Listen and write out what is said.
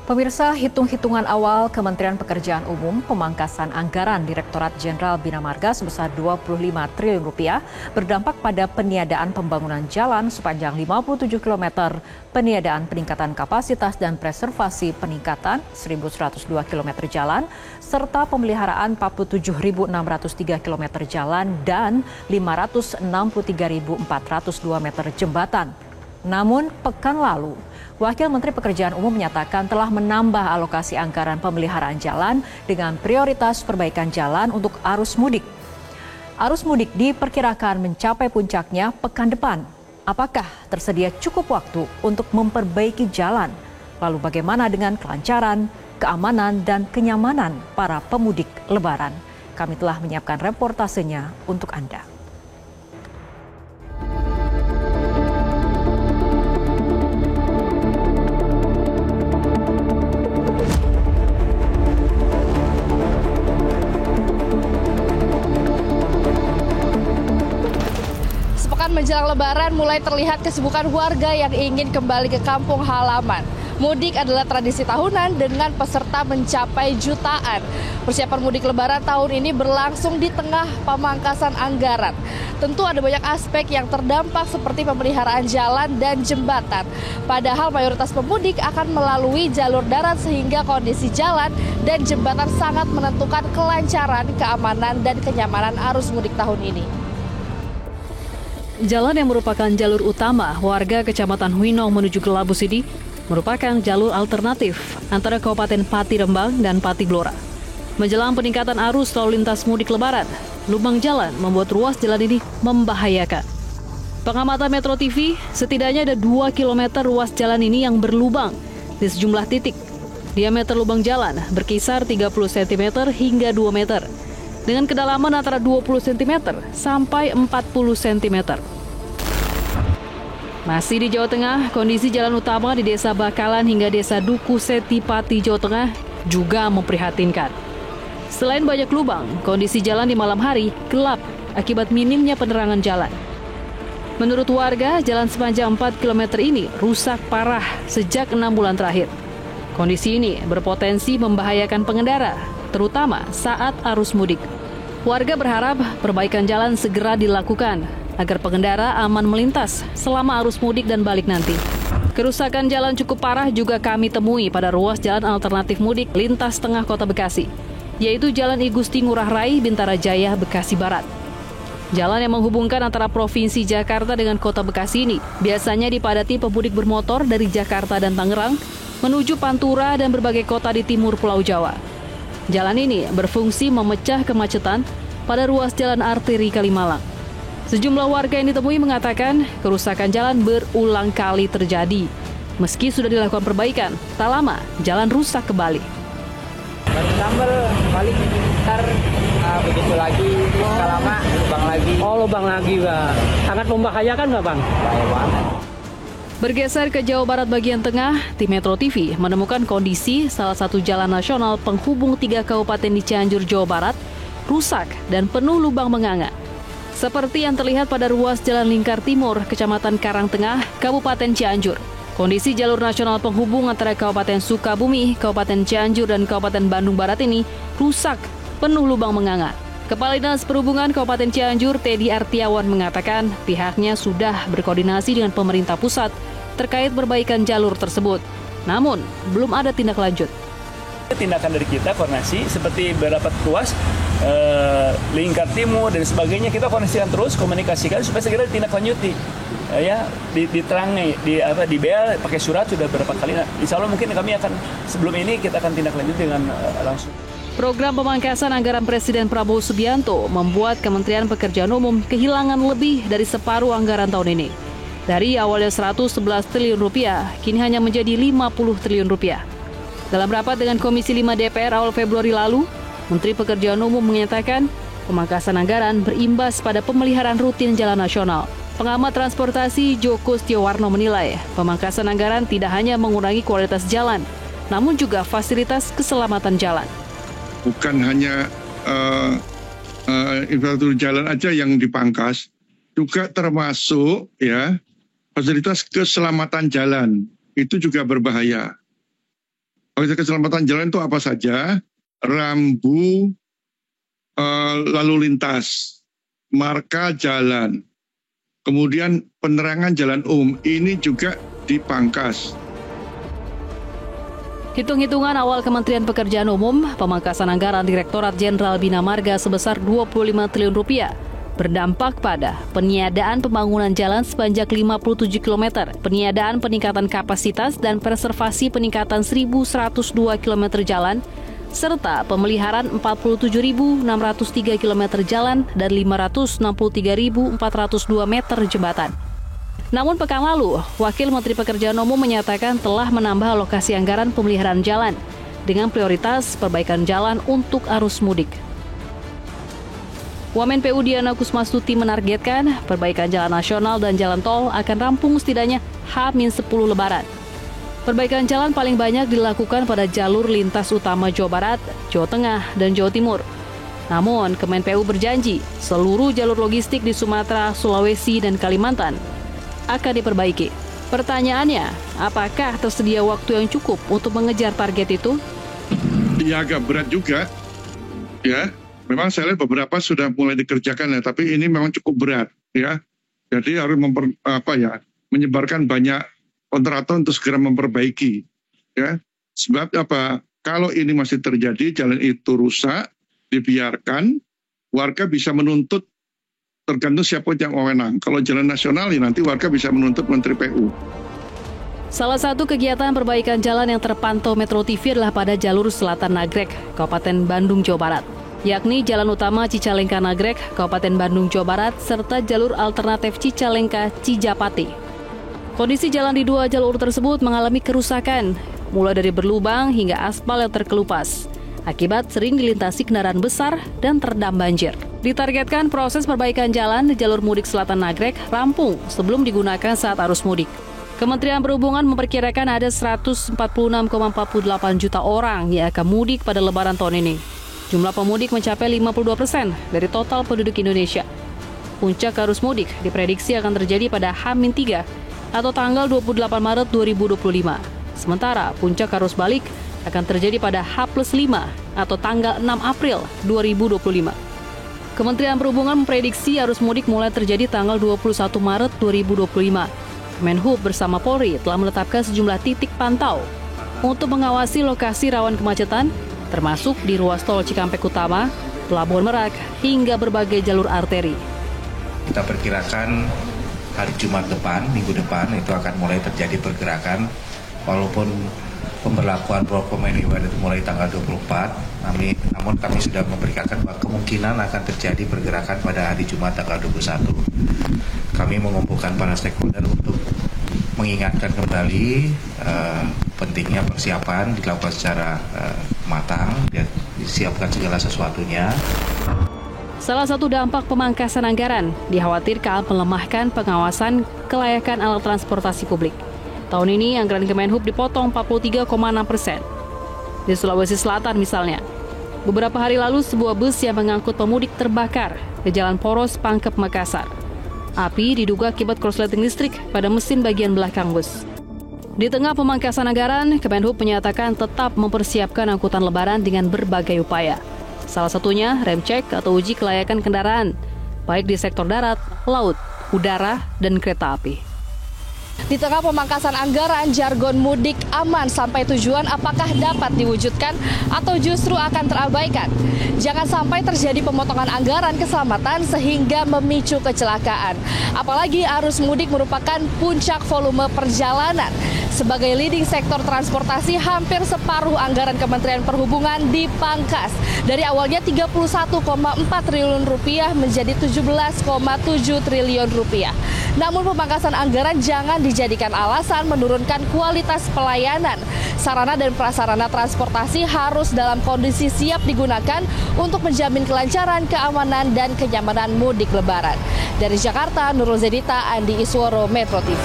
Pemirsa, hitung-hitungan awal Kementerian Pekerjaan Umum pemangkasan anggaran Direktorat Jenderal Bina Marga sebesar 25 triliun rupiah berdampak pada peniadaan pembangunan jalan sepanjang 57 km, peniadaan peningkatan kapasitas dan preservasi peningkatan 1.102 km jalan, serta pemeliharaan 47.603 km jalan dan 563.402 meter jembatan. Namun, pekan lalu, Wakil Menteri Pekerjaan Umum menyatakan telah menambah alokasi anggaran pemeliharaan jalan dengan prioritas perbaikan jalan untuk arus mudik. Arus mudik diperkirakan mencapai puncaknya pekan depan. Apakah tersedia cukup waktu untuk memperbaiki jalan? Lalu bagaimana dengan kelancaran, keamanan, dan kenyamanan para pemudik Lebaran? Kami telah menyiapkan reportasenya untuk Anda. Menjelang Lebaran mulai terlihat kesibukan warga yang ingin kembali ke kampung halaman. Mudik adalah tradisi tahunan dengan peserta mencapai jutaan. Persiapan mudik Lebaran tahun ini berlangsung di tengah pemangkasan anggaran. Tentu ada banyak aspek yang terdampak seperti pemeliharaan jalan dan jembatan. Padahal mayoritas pemudik akan melalui jalur darat sehingga kondisi jalan dan jembatan sangat menentukan kelancaran, keamanan, dan kenyamanan arus mudik tahun ini. Jalan yang merupakan jalur utama warga Kecamatan Huinong menuju ke Labu Sidi merupakan jalur alternatif antara Kabupaten Pati Rembang dan Pati Blora. Menjelang peningkatan arus lalu lintas mudik Lebaran, lubang jalan membuat ruas jalan ini membahayakan. Pengamatan Metro TV, setidaknya ada 2 km ruas jalan ini yang berlubang di sejumlah titik. Diameter lubang jalan berkisar 30 cm hingga 2 meter. Dengan kedalaman antara 20 cm sampai 40 cm. Masih di Jawa Tengah, kondisi jalan utama di Desa Bakalan hingga Desa Duku Seti Pati, Jawa Tengah juga memprihatinkan. Selain banyak lubang, kondisi jalan di malam hari gelap akibat minimnya penerangan jalan. Menurut warga, jalan sepanjang 4 km ini rusak parah sejak 6 bulan terakhir. Kondisi ini berpotensi membahayakan pengendara, terutama saat arus mudik. Warga berharap perbaikan jalan segera dilakukan agar pengendara aman melintas selama arus mudik dan balik nanti. Kerusakan jalan cukup parah juga kami temui pada ruas jalan alternatif mudik lintas tengah kota Bekasi, yaitu Jalan I Gusti Ngurah Rai, Bintara Jaya, Bekasi Barat. Jalan yang menghubungkan antara Provinsi Jakarta dengan kota Bekasi ini biasanya dipadati pemudik bermotor dari Jakarta dan Tangerang menuju Pantura dan berbagai kota di timur Pulau Jawa. Jalan ini berfungsi memecah kemacetan pada ruas jalan arteri Kalimalang. Sejumlah warga yang ditemui mengatakan kerusakan jalan berulang kali terjadi. Meski sudah dilakukan perbaikan, tak lama jalan rusak kembali. Baru sambal, balik ntar begitu lagi, tak lama lubang lagi. Oh, lubang lagi, Bang. Sangat membahayakan nggak, Bang? Bahaya banget. Bergeser ke Jawa Barat bagian tengah, tim Metro TV menemukan kondisi salah satu jalan nasional penghubung 3 kabupaten di Cianjur, Jawa Barat, rusak dan penuh lubang menganga. Seperti yang terlihat pada ruas Jalan Lingkar Timur, Kecamatan Karangtengah, Kabupaten Cianjur. Kondisi jalur nasional penghubung antara Kabupaten Sukabumi, Kabupaten Cianjur, dan Kabupaten Bandung Barat ini rusak, penuh lubang menganga. Kepala Dinas Perhubungan Kabupaten Cianjur, Teddy Artiawan, mengatakan pihaknya sudah berkoordinasi dengan pemerintah pusat terkait perbaikan jalur tersebut. Namun, belum ada tindak lanjut. Tindakan dari kita koordinasi seperti beberapa ruas Lingkar Timur dan sebagainya, kita komunikasikan supaya segera ditindaklanjuti. Diterangi, di BL pakai surat sudah berapa kali. Nah, insya Allah mungkin kami akan sebelum ini kita akan tindaklanjuti dengan langsung. Program pemangkasan anggaran Presiden Prabowo Subianto membuat Kementerian Pekerjaan Umum kehilangan lebih dari separuh anggaran tahun ini. Dari awalnya 111 triliun rupiah, kini hanya menjadi 50 triliun rupiah. Dalam rapat dengan Komisi 5 DPR awal Februari lalu, Menteri Pekerjaan Umum menyatakan pemangkasan anggaran berimbas pada pemeliharaan rutin jalan nasional. Pengamat transportasi Joko Setiawarno menilai pemangkasan anggaran tidak hanya mengurangi kualitas jalan, namun juga fasilitas keselamatan jalan. Bukan hanya infrastruktur jalan aja yang dipangkas, juga termasuk fasilitas keselamatan jalan itu juga berbahaya. Keselamatan jalan itu apa saja? Rambu lalu lintas, marka jalan, kemudian penerangan jalan umum ini juga dipangkas. Hitung-hitungan awal Kementerian Pekerjaan Umum, pemangkasan anggaran Direktorat Jenderal Bina Marga sebesar 25 triliun rupiah berdampak pada peniadaan pembangunan jalan sepanjak 57 km, peniadaan peningkatan kapasitas dan preservasi peningkatan 1.102 km jalan, serta pemeliharaan 47.603 km jalan dan 563.402 meter jembatan. Namun pekan lalu, Wakil Menteri Pekerjaan Umum menyatakan telah menambah alokasi anggaran pemeliharaan jalan dengan prioritas perbaikan jalan untuk arus mudik. Wamen PU Diana Kusmastuti menargetkan perbaikan jalan nasional dan jalan tol akan rampung setidaknya H-10 Lebaran. Perbaikan jalan paling banyak dilakukan pada jalur lintas utama Jawa Barat, Jawa Tengah, dan Jawa Timur. Namun, Kemen PU berjanji seluruh jalur logistik di Sumatera, Sulawesi, dan Kalimantan akan diperbaiki. Pertanyaannya, apakah tersedia waktu yang cukup untuk mengejar target itu? Ya agak berat juga, ya. Memang saya lihat beberapa sudah mulai dikerjakan ya, tapi ini memang cukup berat, ya. Jadi harus menyebarkan banyak kontraktor untuk segera memperbaiki, ya. Sebab apa? Kalau ini masih terjadi, jalan itu rusak, dibiarkan, warga bisa menuntut tergantung siapa yang wewenang. Kalau jalan nasional, ya nanti warga bisa menuntut Menteri PU. Salah satu kegiatan perbaikan jalan yang terpantau Metro TV adalah pada jalur Selatan Nagrek, Kabupaten Bandung, Jawa Barat, yakni Jalan Utama Cicalengka-Nagrek, Kabupaten Bandung, Jawa Barat, serta jalur alternatif Cicalengka-Cijapati. Kondisi jalan di dua jalur tersebut mengalami kerusakan, mulai dari berlubang hingga aspal yang terkelupas, akibat sering dilintasi kendaraan besar dan terendam banjir. Ditargetkan proses perbaikan jalan di jalur mudik Selatan Nagrek rampung sebelum digunakan saat arus mudik. Kementerian Perhubungan memperkirakan ada 146,48 juta orang yang akan mudik pada Lebaran tahun ini. Jumlah pemudik mencapai 52% dari total penduduk Indonesia. Puncak arus mudik diprediksi akan terjadi pada H-3 atau tanggal 28 Maret 2025. Sementara puncak arus balik akan terjadi pada H+5 atau tanggal 6 April 2025. Kementerian Perhubungan memprediksi arus mudik mulai terjadi tanggal 21 Maret 2025. Kemenhub bersama Polri telah menetapkan sejumlah titik pantau untuk mengawasi lokasi rawan kemacetan, termasuk di ruas tol Cikampek Utama, Pelabuhan Merak, hingga berbagai jalur arteri. Kita perkirakan hari Jumat depan, minggu depan, itu akan mulai terjadi pergerakan, walaupun pemberlakuan Proklamasi itu mulai tanggal 24, namun kami sudah memperkirakan bahwa kemungkinan akan terjadi pergerakan pada hari Jumat tanggal 21. Kami mengumpulkan para stakeholder untuk mengingatkan kembali pentingnya persiapan dilakukan secara matang dan disiapkan segala sesuatunya. Salah satu dampak pemangkasan anggaran dikhawatirkan melemahkan pengawasan kelayakan alat transportasi publik. Tahun ini anggaran Kemenhub dipotong 43,6%. Di Sulawesi Selatan misalnya, beberapa hari lalu sebuah bus yang mengangkut pemudik terbakar di Jalan Poros Pangkep, Makassar. Api diduga akibat korsleting listrik pada mesin bagian belakang bus. Di tengah pemangkasan anggaran, Kemenhub menyatakan tetap mempersiapkan angkutan lebaran dengan berbagai upaya. Salah satunya rem cek atau uji kelayakan kendaraan, baik di sektor darat, laut, udara, dan kereta api. Di tengah pemangkasan anggaran, jargon mudik aman sampai tujuan apakah dapat diwujudkan atau justru akan terabaikan? Jangan sampai terjadi pemotongan anggaran keselamatan sehingga memicu kecelakaan. Apalagi arus mudik merupakan puncak volume perjalanan. Sebagai leading sektor transportasi, hampir separuh anggaran Kementerian Perhubungan dipangkas. Dari awalnya 31,4 triliun rupiah menjadi 17,7 triliun rupiah. Namun pemangkasan anggaran jangan dijadikan alasan menurunkan kualitas pelayanan. Sarana dan prasarana transportasi harus dalam kondisi siap digunakan untuk menjamin kelancaran, keamanan, dan kenyamanan mudik lebaran. Dari Jakarta, Nurul Zedita, Andi Isworo, Metro TV.